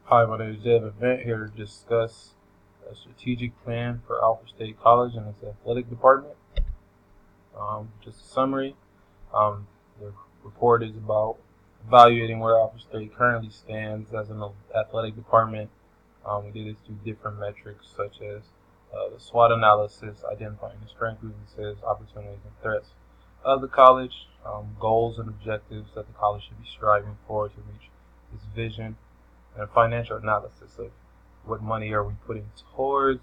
Hi, my name is Devin Vent, here to discuss a strategic plan for Alfred State College and its athletic department. Just a summary. The report is about evaluating where Alfred State currently stands as an athletic department. We did this through different metrics such as the SWOT analysis, identifying the strengths, weaknesses, opportunities, and threats of the college, goals and objectives that the college should be striving for to reach its vision, and a financial analysis of what money are we putting towards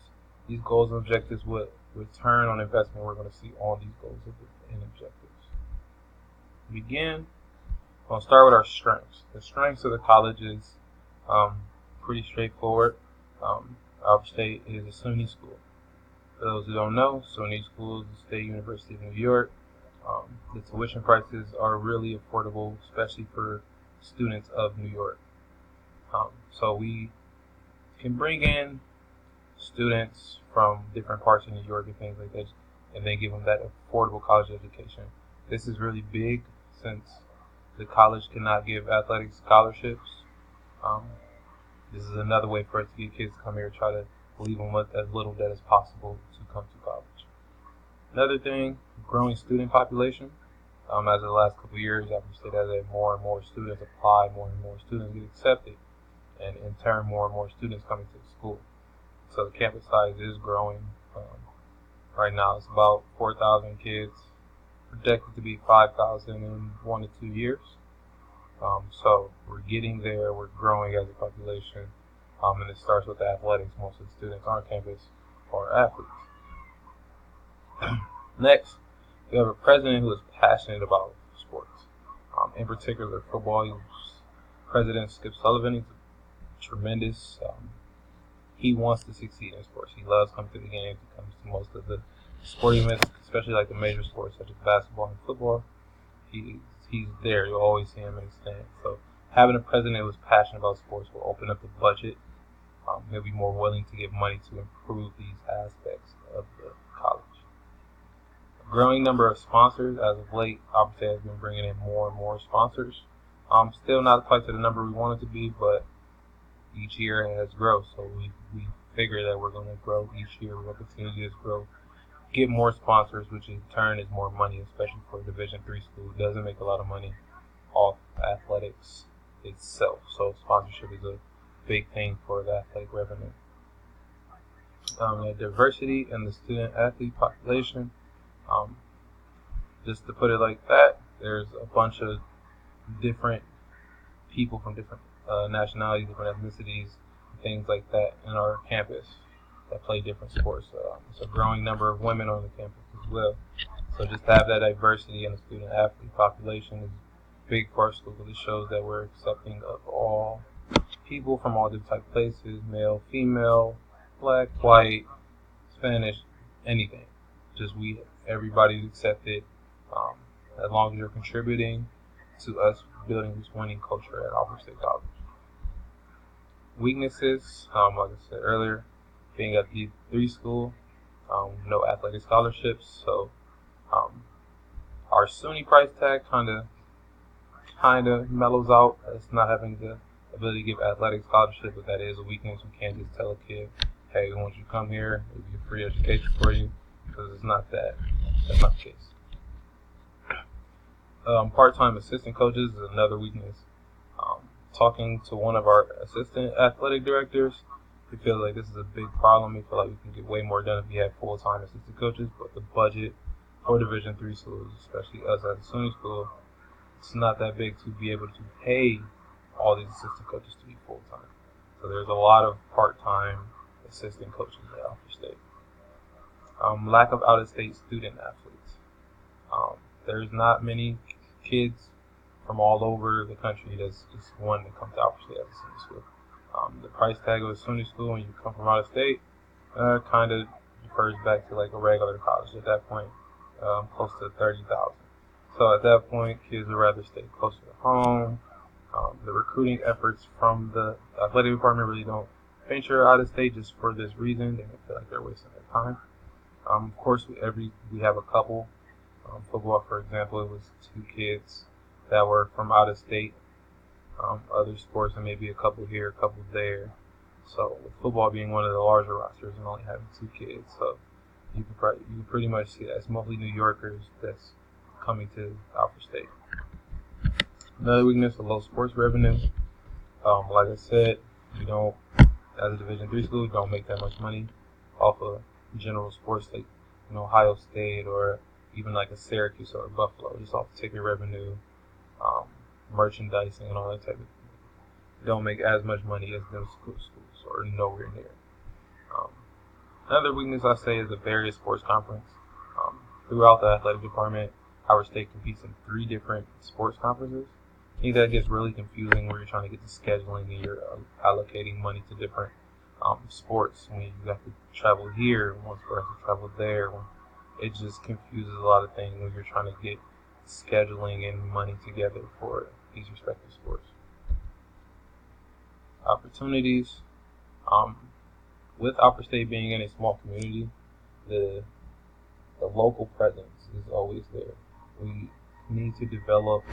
these goals and objectives, what return on investment we're going to see on these goals and objectives. To begin, I'll start with our strengths. The strengths of the college is pretty straightforward. Our state is a SUNY school. For those who don't know, SUNY School is the State University of New York. The tuition prices are really affordable, especially for students of New York. So we can bring in students from different parts of New York and things like that, and then give them that affordable college education. This is really big since the college cannot give athletic scholarships. This is another way for us to get kids to come here and try to leave them with as little debt as possible to come to college. Another thing, growing student population. As of the last couple of years, Alfred State has had more and more students apply, more and more students get accepted, and in turn, more and more students coming to the school. So the campus size is growing. Right now, it's about 4,000 kids, projected to be 5,000 in 1 to 2 years. So we're getting there. We're growing as a population, and it starts with athletics. Most of the students on campus are athletes. Next, we have a president who is passionate about sports, in particular football. President Skip Sullivan is tremendous. He wants to succeed in sports. He loves coming to the games. He comes to most of the sporting events, especially like the major sports such as basketball and football. He's there. You'll always see him in the stands. So having a president who's passionate about sports will open up the budget. He'll be more willing to give money to improve these aspects of the college. A growing number of sponsors. As of late, Alfred State has been bringing in more and more sponsors. Still not quite to the number we want it to be, but each year it has grown. So we figure that we're going to grow each year. We're going to continue to grow, get more sponsors, which in turn is more money, especially for a Division III school. It doesn't make a lot of money off athletics itself. So sponsorship is a big thing for the athletic revenue. The diversity in the student athlete population. Just to put it like that, there's a bunch of different people from different nationalities, different ethnicities, things like that in our campus that play different sports. It's a growing number of women on the campus as well. So just to have that diversity in the student athlete population is big for our school because it shows that we're accepting of all people from all different type of places, male, female, black, white, Spanish, anything. Just everybody's accepted as long as you're contributing to us building this winning culture at Alfred State College. Weaknesses, like I said earlier, being a D3 school, no athletic scholarships, so our SUNY price tag kind of mellows out. It's not having the ability to give athletic scholarship, but that is a weakness. We can't just tell a kid, hey, we want you to come here, it'll be a free education for you, because it's not that. That's not the case. Part-time assistant coaches is another weakness. Talking to one of our assistant athletic directors, we feel like this is a big problem. We feel like we can get way more done if we had full-time assistant coaches, but the budget for Division III schools, especially us at the SUNY school, it's not that big to be able to pay all these assistant coaches to be full-time. So there's a lot of part-time assistant coaches at Alfred State. Lack of out-of-state student athletes. There's not many kids from all over the country that's just wanting to come to Alfred State as a SUNY school. The price tag of a SUNY school when you come from out of state kind of refers back to like a regular college at that point, close to 30,000. So at that point, kids would rather stay closer to home. The recruiting efforts from the athletic department really don't venture out of state just for this reason. They feel like they're wasting their time. Of course, we have a couple. Football, for example, it was 2 kids that were from out of state Other sports, and maybe a couple here, a couple there. So with football being one of the larger rosters and only having 2 kids, so you can pretty much see that it's mostly New Yorkers that's coming to Alfred State. Another weakness: the low sports revenue. Like I said, you don't, as a Division III school, you don't make that much money off of general sports like Ohio State or even like a Syracuse or a Buffalo, just off ticket revenue, merchandising, and all that type of thing. You don't make as much money as those schools, or nowhere near. Another weakness I say is the various sports conference. Throughout the athletic department, Howard State competes in 3 different sports conferences. I think that gets really confusing when you're trying to get the scheduling and you're allocating money to different sports. When you have to travel here, one sport has to travel there. It just confuses a lot of things when you're trying to get scheduling and money together for these respective sports. Opportunities. With Alfred State being in a small community, the local presence is always there. We need to develop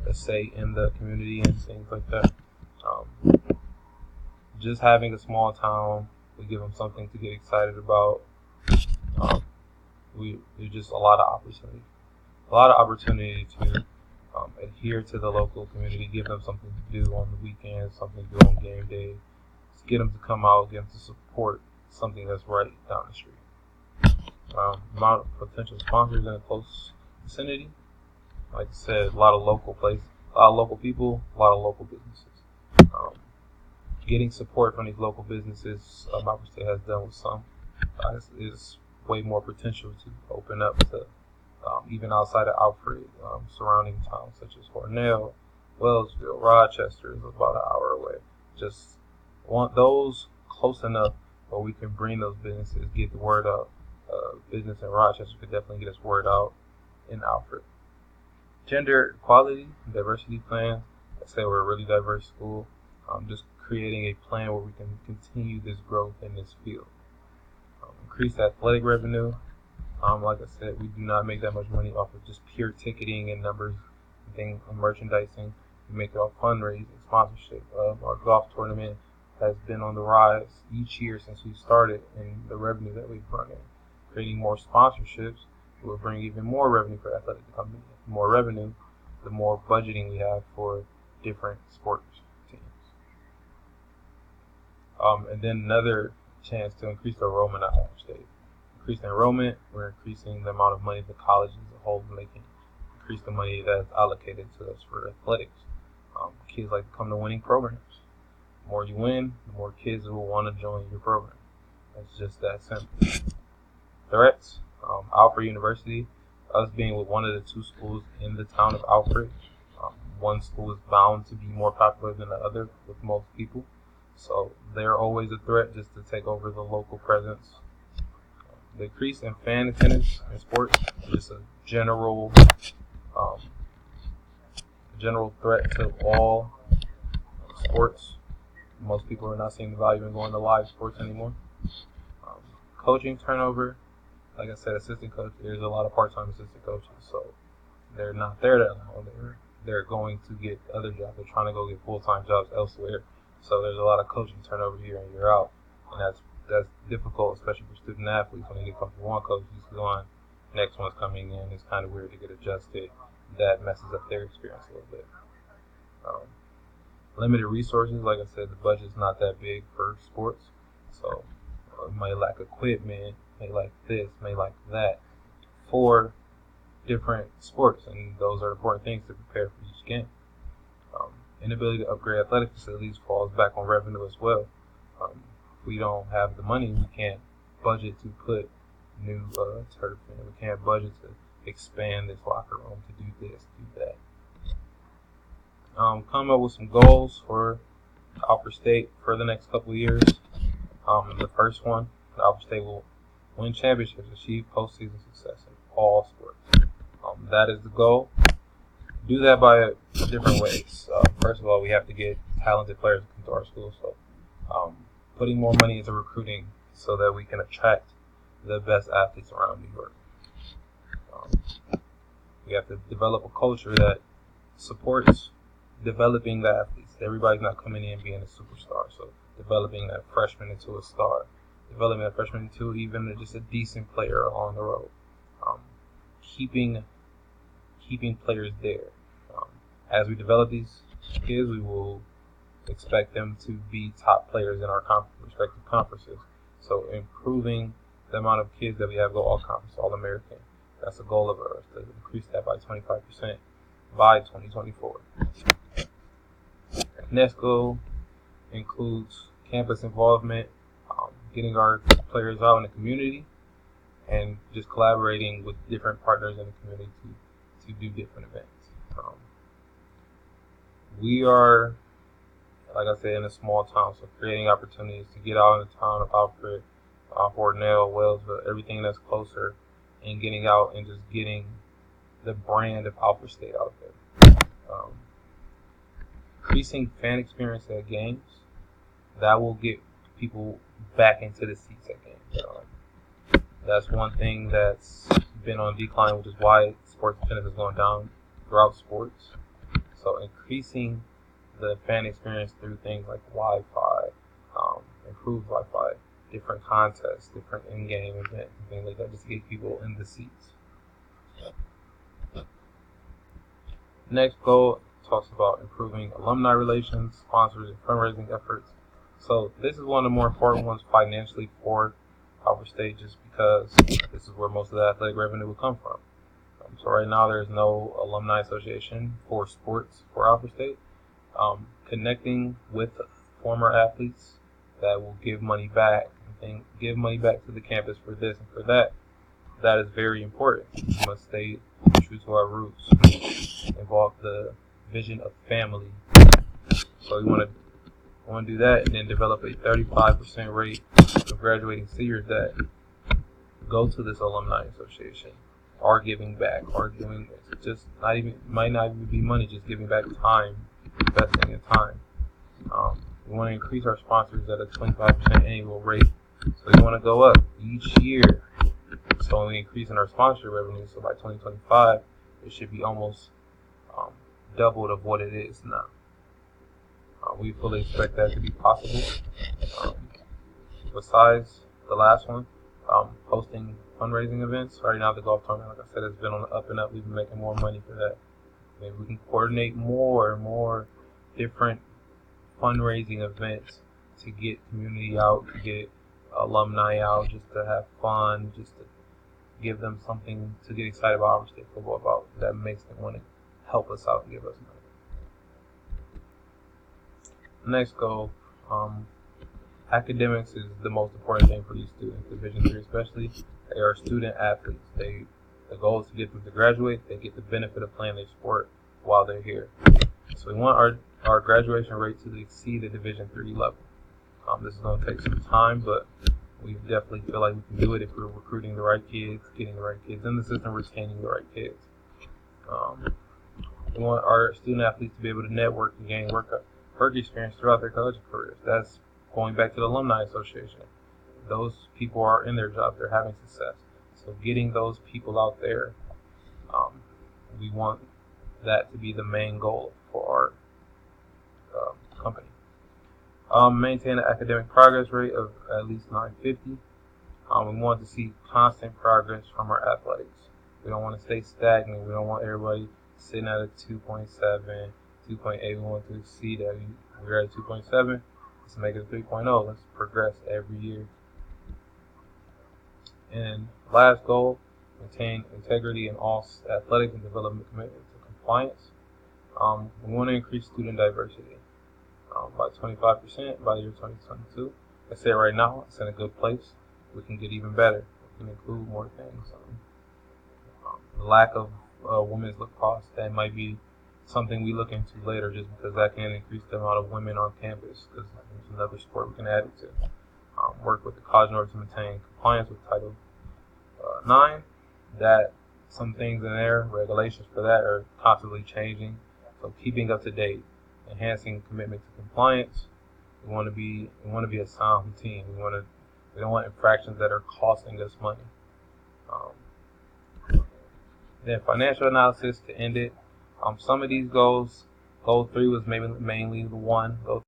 a say in the community and things like that. Just having a small town, we give them something to get excited about. There's just a lot of opportunity to adhere to the local community, give them something to do on the weekends, something to do on game day, get them to come out, get them to support something that's right down the street. Amount of potential sponsors in a close vicinity. Like I said, a lot of local places, a lot of local people, a lot of local businesses. Getting support from these local businesses, Alfred State has done with some, is way more potential to open up to even outside of Alfred, surrounding towns such as Hornell, Wellsville, Rochester is about an hour away. Just want those close enough where we can bring those businesses, get the word out. Business in Rochester could definitely get its word out in Alfred. Gender equality, diversity plans. I say we're a really diverse school. Just creating a plan where we can continue this growth in this field. Increase athletic revenue. Like I said, we do not make that much money off of just pure ticketing and numbers and merchandising. We make it off fundraising, sponsorship. Our golf tournament has been on the rise each year since we started, and the revenue that we've brought in. Creating more sponsorships will bring even more revenue for athletic companies. The more revenue, the more budgeting we have for different sports teams. And then another chance to increase the enrollment at Alfred State. Increase the enrollment, we're increasing the amount of money the colleges as a whole are making. Increase the money that's allocated to us for athletics. Kids like to come to winning programs. The more you win, the more kids will want to join your program. It's just that simple. Threats. Alfred University, us being with one of the 2 schools in the town of Alfred, one school is bound to be more popular than the other with most people. So they're always a threat just to take over the local presence. The increase in fan attendance in sports is a general threat to all sports. Most people are not seeing the value in going to live sports anymore. Coaching turnover. Like I said, assistant coach, there's a lot of part-time assistant coaches, so they're not there that long. They're going to get other jobs. They're trying to go get full-time jobs elsewhere. So there's a lot of coaching turnover year in, year out, and that's difficult, especially for student athletes. When they get comfortable, one coach is gone, next one's coming in. It's kind of weird to get adjusted. That messes up their experience a little bit. Limited resources. Like I said, the budget's not that big for sports, so it may lack equipment, may lack this, may lack that for different sports, and those are important things to prepare for each game. Inability to upgrade athletic facilities falls back on revenue as well. If we don't have the money, we can't budget to put new turf in. We can't budget to expand this locker room, to do this, do that. Come up with some goals for Alfred State for the next couple of years. The first one, Alfred State will win championships, achieve postseason success in all sports. That is the goal. Do that by different ways. First of all, we have to get talented players into our school. So putting more money into recruiting so that we can attract the best athletes around New York. We have to develop a culture that supports developing the athletes. Everybody's not coming in being a superstar, so developing that freshman into a star, developing that freshman into even just a decent player along the road, keeping players there. As we develop these kids, we will expect them to be top players in our respective conferences. So improving the amount of kids that we have go all-conference, all-American. That's a goal of ours, to increase that by 25% by 2024. Next goal includes campus involvement, getting our players out in the community, and just collaborating with different partners in the community to do different events. We are, like I said, in a small town, so creating opportunities to get out in the town of Alfred, Hornell, Wellsville, everything that's closer, and getting out and just getting the brand of Alfred State out there. Increasing fan experience at games, that will get people back into the seats at games. That's one thing that's been on decline, which is why sports attendance is going down throughout sports. So increasing the fan experience through things like Wi-Fi, improved Wi-Fi, different contests, different in-game events, and things like that, just to get people in the seats. Next goal talks about improving alumni relations, sponsors, and fundraising efforts. So this is one of the more important ones financially for Alfred State, just because this is where most of the athletic revenue will come from. So right now there's no alumni association for sports for Alfred State. Connecting with former athletes that will give money back and give money back to the campus for this and for that, that is very important. We must stay true to our roots, involve the vision of family. So we want to do that, and then develop a 35% rate of graduating seniors that go to this alumni association, are giving back, are doing this. Just might not even be money, just giving back time, investing in time. We want to increase our sponsors at a 25% annual rate. So we want to go up each year. So only increasing our sponsor revenue. So by 2025, it should be almost doubled of what it is now. We fully expect that to be possible. Besides the last one, hosting fundraising events. Right now, the golf tournament, like I said, has been on the up and up. We've been making more money for that. Maybe we can coordinate more and more different fundraising events to get community out, to get alumni out, just to have fun, just to give them something to get excited about Alfred State football about that makes them want to help us out and give us money. Next goal, academics is the most important thing for these students, Division III especially. They are student athletes. The goal is to get them to graduate. They get the benefit of playing their sport while they're here. So we want our graduation rate to exceed the Division III level. This is going to take some time, but we definitely feel like we can do it if we're recruiting the right kids, getting the right kids in the system, retaining the right kids. We want our student athletes to be able to network and gain work experience throughout their college careers. That's going back to the Alumni Association. Those people are in their job, they're having success. So getting those people out there, we want that to be the main goal for our company. Maintain an academic progress rate of at least 950. We want to see constant progress from our athletics. We don't want to stay stagnant. We don't want everybody sitting at a 2.7, 2.8. We want to exceed that. We're at 2.7. Let's make it a 3.0. Let's progress every year. And last goal, maintain integrity in all athletic and development commitment to compliance. We want to increase student diversity by 25% by the year 2022. I say right now, it's in a good place. We can get even better. We can include more things. The lack of women's lacrosse, that might be something we look into later, just because that can increase the amount of women on campus, because there's another sport we can add it to. Work with the college in order to maintain compliance with Title 9. That some things in there, regulations for that are constantly changing. So keeping up to date, enhancing commitment to compliance. We want to be a sound team. We don't want infractions that are costing us money. Then financial analysis to end it. Some of these goals Goal 3 was mainly the one. Goal